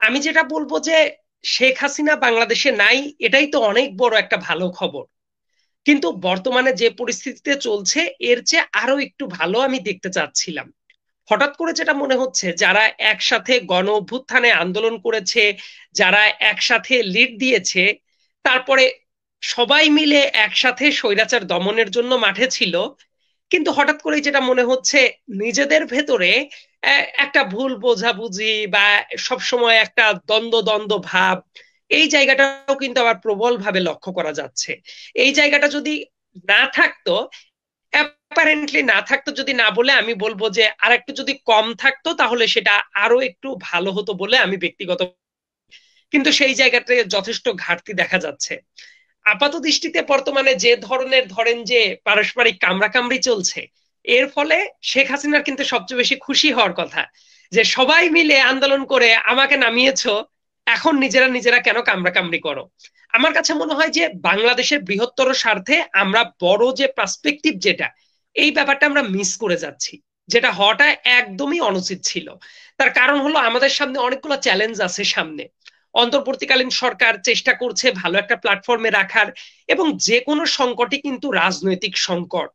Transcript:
আমি যেটা বলবো যে শেখ হাসিনা বাংলাদেশে নাই, এটাই তো অনেক বড় একটা ভালো খবর। কিন্তু বর্তমানে যে পরিস্থিতিতে চলছে এর চেয়ে আরো একটু ভালো আমি দেখতে চাচ্ছিলাম। হঠাৎ করে যেটা মনে হচ্ছে, যারা একসাথে গণ অভ্যুত্থানে আন্দোলন করেছে, যারা একসাথে লিড দিয়েছে, তারপরে সবাই মিলে একসাথে স্বৈরাচার দমনের জন্য মাঠে ছিল, কিন্তু হঠাৎ করে যেটা মনে হচ্ছে নিজেদের ভেতরে একটা ভুল বোঝাবুঝি বা সব সময় একটা দ্বন্দ্ব দ্বন্দ্ব ভাব, এই জায়গাটাও কিন্তু আবার প্রবল ভাবে লক্ষ্য করা যাচ্ছে। এই জায়গাটা যদি না থাকতো, অ্যাপারেন্টলি না থাকতো যদি না বলে আমি বলবো যে আর একটু যদি কম থাকতো তাহলে সেটা আরো একটু ভালো হতো বলে আমি ব্যক্তিগত, কিন্তু সেই জায়গাতে যথেষ্ট ঘাটতি দেখা যাচ্ছে। আপাত দৃষ্টিতে বর্তমানে যে ধরনের ধরেন যে পারস্পরিক কামড়াকামড়ি চলছে, এর ফলে শেখ হাসিনার কিন্তু সবচেয়ে বেশি খুশি হওয়ার কথা, যে সবাই মিলে আন্দোলন করে আমাকে নামিয়েছো, এখন নিজেরা নিজেরা কেন কামড়াকামড়ি করো। আমার কাছে মনে হয় যে বাংলাদেশের বৃহত্তর স্বার্থে আমরা বড় যে পার্সপেক্টিভ যেটা, এই ব্যাপারটা আমরা মিস করে যাচ্ছি, যেটা হওয়াটা একদমই অনুচিত ছিল। তার কারণ হলো আমাদের সামনে অনেকগুলো চ্যালেঞ্জ আছে সামনে। অন্তর্বর্তীকালীন সরকার চেষ্টা করছে ভালো একটা প্ল্যাটফর্মে রাখার, এবং যে কোনো সংকটই কিন্তু রাজনৈতিক সংকট।